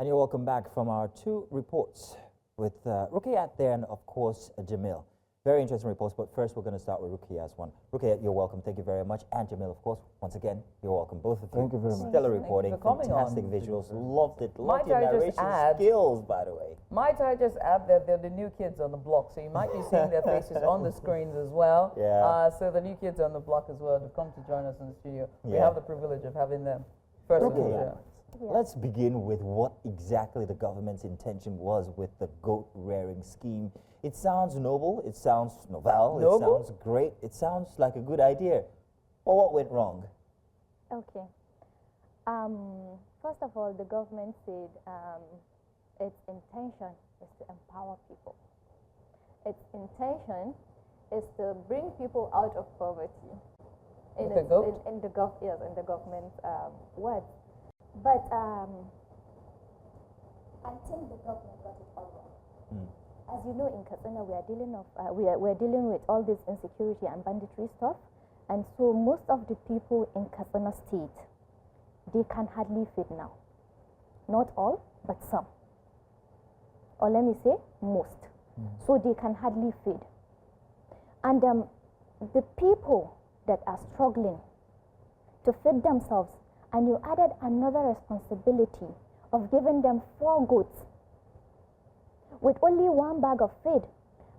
And you're welcome back from our two reports with Rukayyah there and, of course, Jamil. Very interesting reports, but first we're going to start with Rukayyah's one. Rukayyah, you're welcome. Thank you very much. And Jamil, of course, once again, you're welcome. Both of you. Thank you very much. Stellar reporting, fantastic visuals. Loved it. Loved your narration skills, by the way. Might I just add that they're the new kids on the block, so you might be seeing their faces on the screens as well. Yeah. So the new kids on the block as well have come to join us in the studio. We have the privilege of having them. First of all, let's begin with what exactly the government's intention was with the goat rearing scheme. It sounds noble, it sounds novel, it sounds great, it sounds like a good idea. But what went wrong? Okay. First of all, the government said its intention is to empower people. Its intention is to bring people out of poverty. In the government's words. But I think the government got it all wrong. As you know, in Katsina, we are dealing with all this insecurity and banditry stuff, and so most of the people in Katsina State, they can hardly feed now. Not all, but some. Or let me say, most. So they can hardly feed. And the people that are struggling to feed themselves, and you added another responsibility of giving them 4 goats with only 1 bag of feed,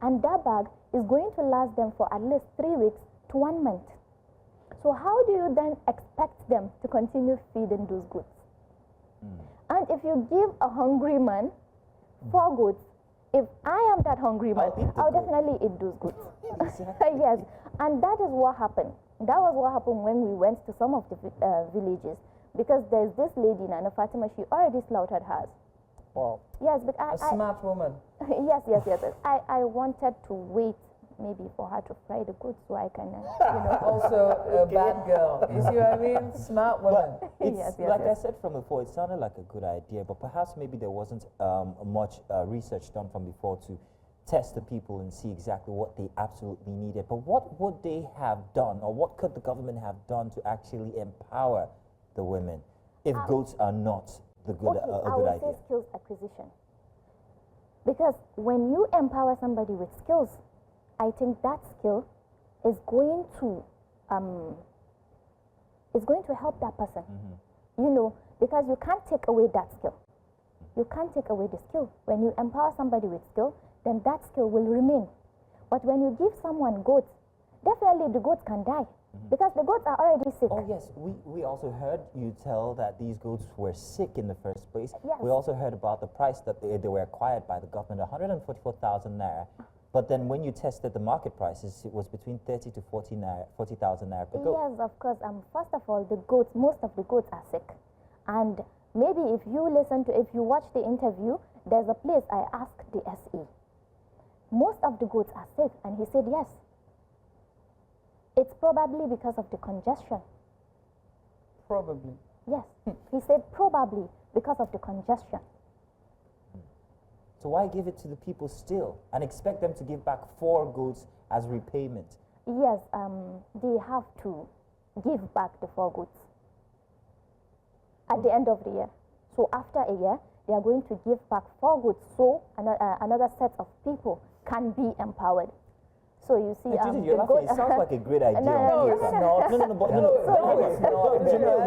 and that bag is going to last them for at least 3 weeks to 1 month. So how do you then expect them to continue feeding those goats? And if you give a hungry man 4 goats, if I am that hungry man, I'll definitely eat those goats. Yes, and that is what happened. That was what happened when we went to some of the villages, because there's this lady, Nana Fatima, she already slaughtered hers. Wow. Yes, but a smart woman. Yes. I wanted to wait maybe for her to fry the goods so I can, Also a bad girl. You see what I mean? Smart woman. Yes, I said from before, it sounded like a good idea, but perhaps maybe there wasn't much research done from before to test the people and see exactly what they absolutely needed. But what would they have done, or what could the government have done to actually empower the women if goats are not a good idea? Say skills acquisition. Because when you empower somebody with skills, I think that skill is going to help that person. Because you can't take away that skill. You can't take away the skill. When you empower somebody with skill, then that skill will remain. But when you give someone goats, definitely the goats can die. Because the goats are already sick. Oh yes, we also heard you tell that these goats were sick in the first place. Yes. We also heard about the price that they were acquired by the government, 144,000 naira. But then when you tested the market prices, it was between 30 to 40,000 naira per goat. Yes, of course. First of all, the goats, most of the goats are sick. And maybe if you watch the interview, there's a place I asked the SE. Most of the goats are sick, and he said yes. It's probably because of the congestion. Probably. Yes, he said probably because of the congestion. So why give it to the people still and expect them to give back 4 goats as repayment? Yes, they have to give back the 4 goats at the end of the year. So after a year, they are going to give back 4 goats, so another set of people can be empowered. So you see, it sounds like a great idea. No, it's not. You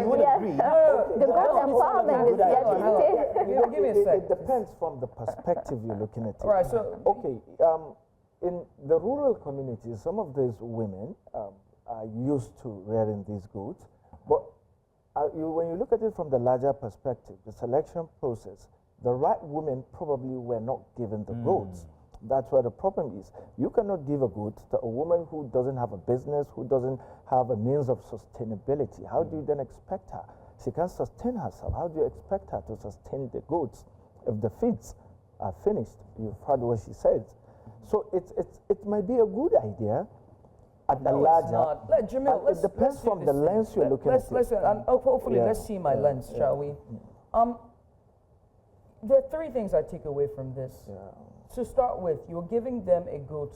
would agree. The goat empowerment is yet. Give me a sec. It depends from the perspective you're looking at it. Right. So okay, in the rural communities, some of these women are used to rearing these goats, but when you look at it from the larger perspective, the selection process, the right women probably were not given the goats. That's where the problem is. You cannot give a goat to a woman who doesn't have a business, who doesn't have a means of sustainability. How do you then expect her? She can't sustain herself. How do you expect her to sustain the goats if the feeds are finished? You've heard what she says. So it might be a good idea at the larger. Jamil, it depends from the lens you're looking at. Hopefully, let's see my lens, shall we? There are 3 things I take away from this. To start with, you're giving them a goat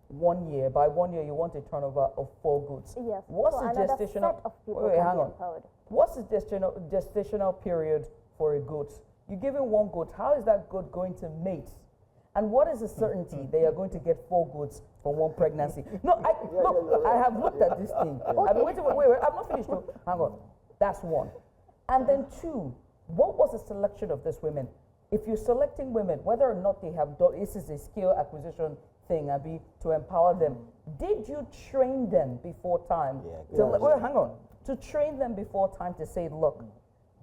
1 year. By 1 year, you want a turnover of 4 goats. Yes. What's so the gestational? Set of people can hang be on. empowered. What's the gestational period for a goat? you're giving one goat, how is that goat going to mate? And what is the certainty they are going to get 4 goats from one pregnancy? No, I have looked at this thing. I've been waiting, wait, I'm not finished. No. Hang on. That's one. And then 2, what was the selection of these women? If you're selecting women, whether or not they have done, this is a skill acquisition thing, Abby, to empower them. Did you train them before time? Well, hang on. To train them before time to say, look,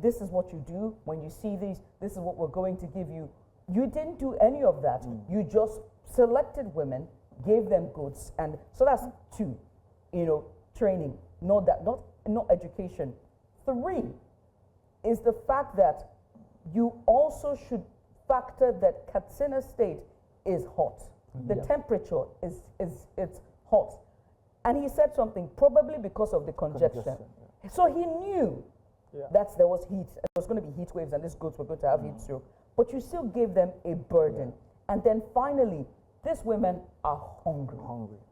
this is what you do. When you see these, this is what we're going to give you. You didn't do any of that. You just selected women, gave them goods, and so that's 2, training, not education. 3 is the fact that you also should factor that Katsina State is hot. The temperature is it's hot. And he said something, probably because of the congestion. So he knew that there was heat, there was going to be heat waves, and these goats were going to have heat stroke. But you still gave them a burden. And then finally, these women are hungry.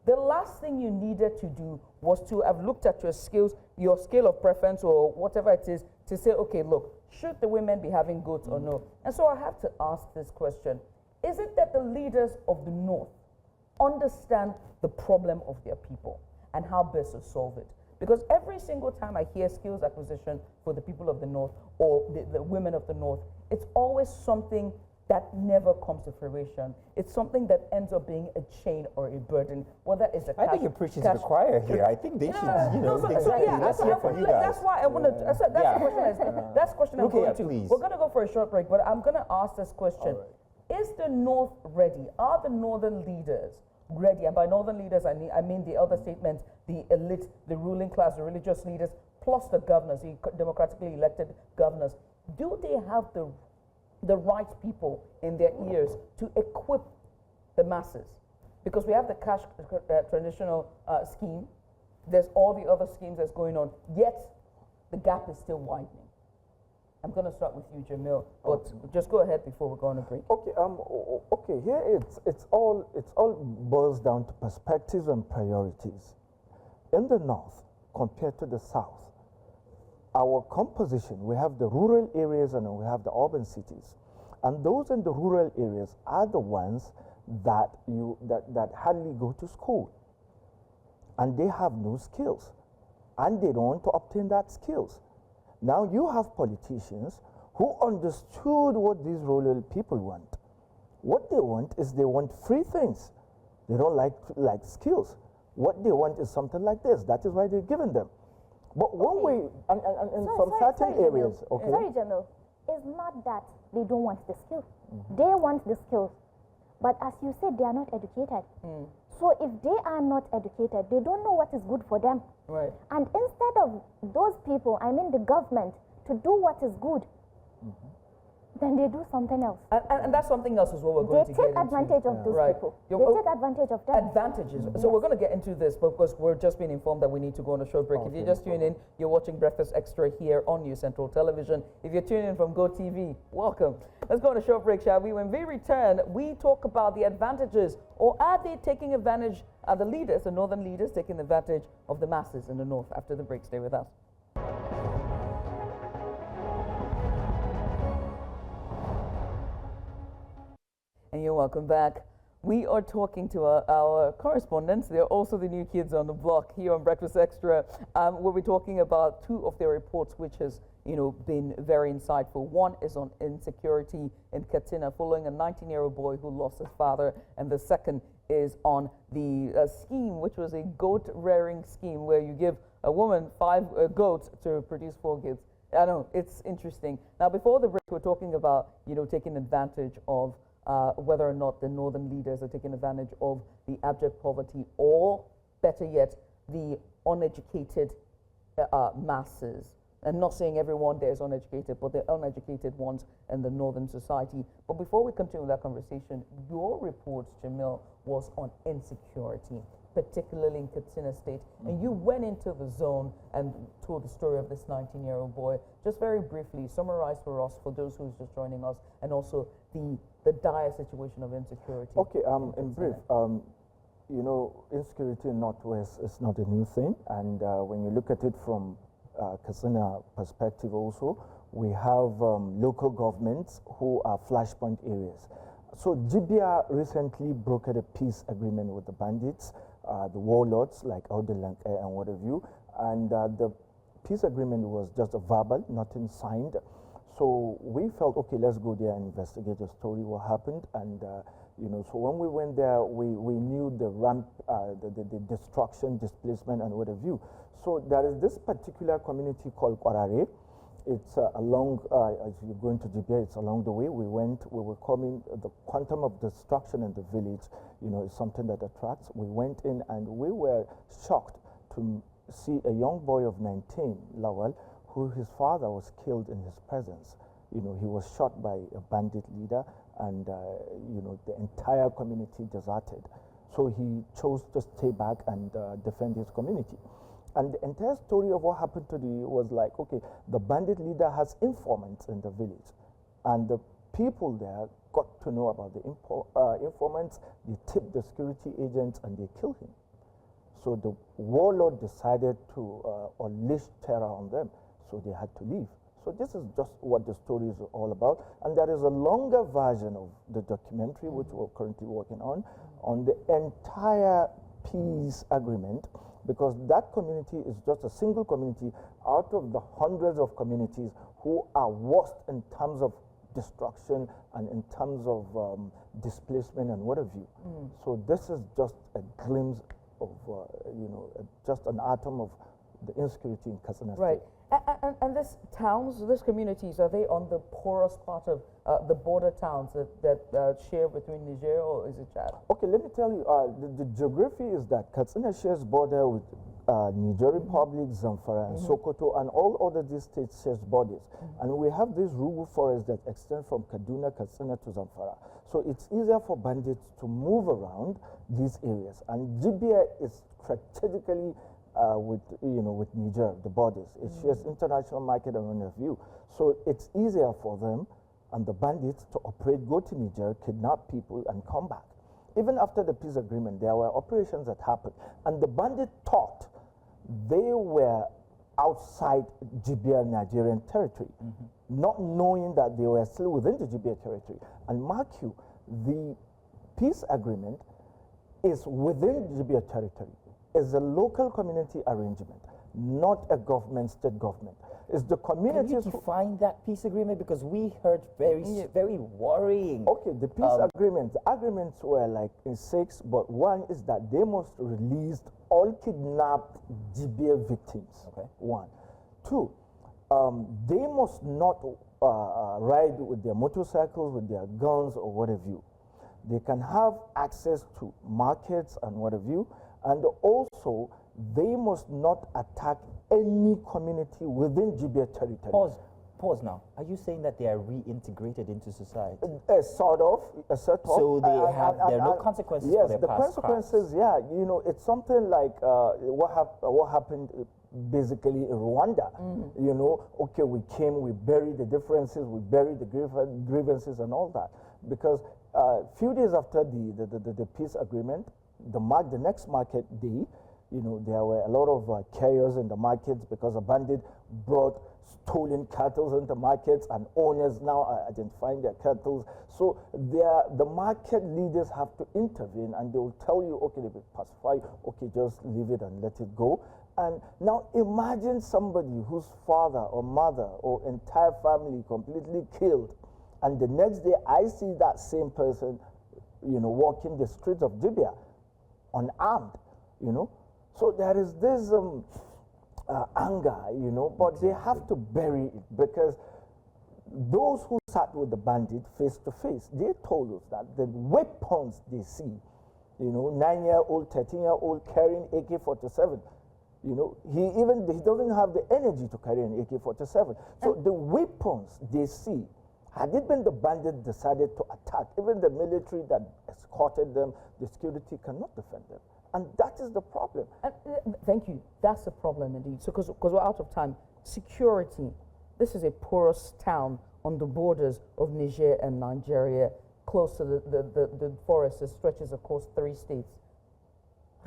The last thing you needed to do was to have looked at your skills, your scale of preference or whatever it is, to say, okay, look, should the women be having goats or no? And so I have to ask this question. Is it that the leaders of the North understand the problem of their people and how best to solve it? Because every single time I hear skills acquisition for the people of the North or the women of the North, it's always something that never comes to fruition. It's something that ends up being a chain or a burden. Whether it's a I think you're preaching to the choir here. I think they should, exactly. Let's hear from you guys. That's why I want to. That's the question. That's the question I'm going to. Please. We're going to go for a short break, but I'm going to ask this question: Is the North ready? Are the Northern leaders ready? And by Northern leaders, I mean the other statements: the elite, the ruling class, the religious leaders, plus the governors, the democratically elected governors. Do they have the right people in their ears to equip the masses? Because we have the cash traditional scheme, there's all the other schemes that's going on, yet the gap is still widening. I'm going to start with you, Jamil, but just go ahead before we go on a break. Okay. Here it's all boils down to perspectives and priorities. In the North, compared to the South, our composition, we have the rural areas and we have the urban cities. And those in the rural areas are the ones that hardly go to school. And they have no skills. And they don't want to obtain that skills. Now you have politicians who understood what these rural people want. What they want is they want free things. They don't like skills. What they want is something like this. That is why they're giving them. But one way, and in some certain areas, okay. Sorry, Jamil, it's not that they don't want the skills. They want the skills. But as you said, they are not educated. So if they are not educated, they don't know what is good for them. Right. And instead of those people, I mean the government, to do what is good, then they do something else. And that's something else as well we're going to get into. They take advantage of those people. They take advantage of them. Advantages. So we're going to get into this because we're just being informed that we need to go on a short break. If you're just tuning in, you're watching Breakfast Extra here on News Central Television. If you're tuning in from GoTV, welcome. Let's go on a short break, shall we? When we return, we talk about the advantages, or are they taking advantage, are the leaders, the northern leaders, taking advantage of the masses in the north? After the break, stay with us. And you're welcome back. We are talking to our correspondents. They're also the new kids on the block here on Breakfast Extra. We'll be talking about 2 of their reports, which has, been very insightful. One is on insecurity in Katsina, following a 19-year-old boy who lost his father, and the second is on the scheme, which was a goat-rearing scheme, where you give a woman 5 goats to produce 4 kids. I know, it's interesting. Now, before the break, we're talking about, taking advantage of whether or not the northern leaders are taking advantage of the abject poverty, or better yet, the uneducated masses. I'm not saying everyone there is uneducated, but the uneducated ones in the northern society. But before we continue that conversation, your report, Jamil, was on insecurity, particularly in Katsina State. And you went into the zone and told the story of this 19-year-old boy. Just very briefly, summarize for us, for those who's just joining us, and also the dire situation of insecurity. Okay, in brief, insecurity in Northwest is not a new thing. And when you look at it from Katsina perspective also, we have local governments who are flashpoint areas. So Jibia recently brokered a peace agreement with the bandits, the warlords like Audelank and what have you, and the peace agreement was just a verbal, nothing signed. So we felt, okay, let's go there and investigate the story, what happened, and you know, so when we went there, we knew the the destruction, displacement, and what have you. So there is this particular community called Kwarare. It's along, as you're going to Jibia, it's along the way. We were coming, the quantum of destruction in the village, you know, is something that attracts. We went in and we were shocked to see a young boy of 19, Lawal, who his father was killed in his presence. You know, he was shot by a bandit leader and, you know, the entire community deserted. So he chose to stay back and defend his community. And the entire story of what happened to was like, okay, the bandit leader has informants in the village. And the people there got to know about the informants, they tipped the security agents and they killed him. So the warlord decided to unleash terror on them, so they had to leave. So this is just what the story is all about. And there is a longer version of the documentary, which we're currently working on the entire peace agreement, because that community is just a single community out of the hundreds of communities who are worst in terms of destruction and in terms of displacement and what have you. So this is just a glimpse of, you know, just an atom of the insecurity in Katsina State. Right. And these towns, these communities, are they on the porous part of the border towns that share between Niger, or is it Chad? Okay, let me tell you, the geography is that Katsina shares border with Niger Republic, Zamfara, and Sokoto, and all other these states shares borders. And we have this rural forest that extend from Kaduna, Katsina to Zamfara. So it's easier for bandits to move around these areas. And Jibia is strategically with Niger, the borders. It shares international market and point of view. So it's easier for them and the bandits to operate, go to Niger, kidnap people, and come back. Even after the peace agreement, there were operations that happened, and the bandits thought they were outside Jibia Nigerian territory, not knowing that they were still within the Jibia territory. And mark you, the peace agreement is within Jibia territory. Is a local community arrangement, not a government, state government. It's the communities. Can you define that peace agreement? Because we heard very worrying. Okay, the peace agreement. The agreements were like in 6, but one is that they must release all kidnapped Jibia victims. Okay. 1. 2, they must not ride with their motorcycles, with their guns, or what have you. They can have access to markets and what have you. And also, they must not attack any community within Jibia territory. Pause now. Are you saying that they are reintegrated into society? Sort of. So there are no consequences for their past crimes? Yes, the consequences, yeah. You know, it's something like what happened basically in Rwanda. You know, okay, we came, we buried the differences, we buried the grievances and all that. Because a few days after the peace agreement, the next market day, you know, there were a lot of chaos in the markets because a bandit brought stolen cattle into markets, and owners now are identifying their cattle. So the market leaders have to intervene, and they will tell you, okay, they will pacify, okay, just leave it and let it go. And now imagine somebody whose father or mother or entire family completely killed, and the next day I see that same person, you know, walking the streets of Jibia unarmed, you know. So there is this anger, you know, but they have to bury it, because those who sat with the bandit face to face, they told us that the weapons they see, you know, 9-year-old, 13-year-old carrying AK-47, you know, he doesn't have the energy to carry an AK-47. So the weapons they see, had it been the bandit decided to attack, even the military that escorted them, the security cannot defend them. And that is the problem. Thank you. That's the problem indeed. So, because we're out of time, security. This is a porous town on the borders of Niger and Nigeria, close to the forest that stretches across 3 states.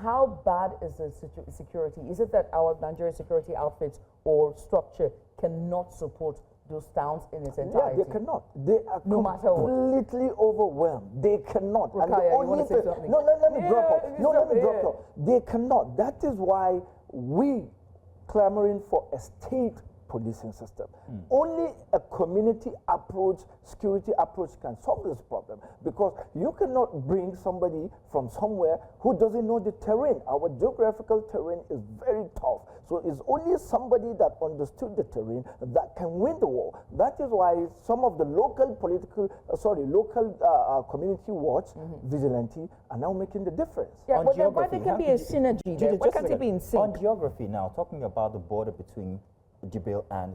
How bad is the security? Is it that our Nigerian security outfits or structure cannot support those towns in its Yeah, entirety? they cannot. They are No matter what. completely overwhelmed. They cannot. Rukayyah, you wanna say something? No, let me Yeah, drop off. you No, let stop me it, drop yeah. off. They cannot. That is why we clamoring for a state policing system. Only a community approach, security approach can solve this problem, because you cannot bring somebody from somewhere who doesn't know the terrain. Our geographical terrain is very tough. So it's only somebody that understood the terrain that can win the war. That is why some of the local community watch vigilante are now making the difference. Yeah, On but then why geography, there can how be did a you- synergy there? Just Why a can't it second. be in sync? On geography now, talking about the border between Jibil and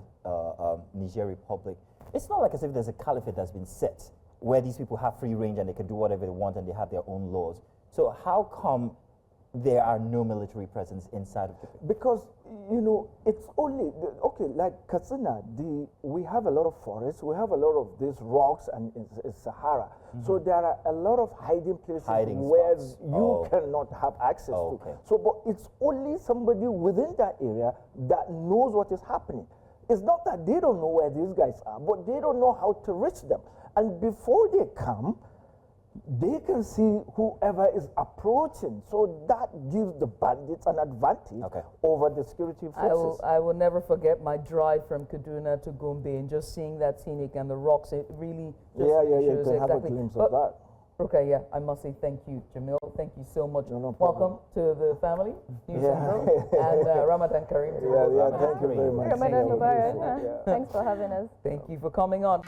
Niger Republic, it's not like as if there's a caliphate that's been set where these people have free range and they can do whatever they want and they have their own laws. So how come there are no military presence inside of Jibil? Because, you know, it's only, okay, like Katsina, we have a lot of forests, we have a lot of these rocks, and it's Sahara. So there are a lot of hiding places Hiding where spots. you cannot have access Okay. to. So, but it's only somebody within that area that knows what is happening. It's not that they don't know where these guys are, but they don't know how to reach them. And before they come, they can see whoever is approaching. So that gives the bandits an advantage over the security forces. I will never forget my drive from Kaduna to Gombe and just seeing that scenic and the rocks. It really just You shows can have a exactly. glimpse But- of that. Okay, yeah, I must say thank you, Jamil. Thank you so much. No problem. Welcome to the family, New Yeah. Central, and Ramadan Kareem. to Yeah, you. yeah, Ramadan thank you Kareem. very much. Ramadan Thank you. Mubarak. Yeah. Thanks for having us. Thank you for coming on.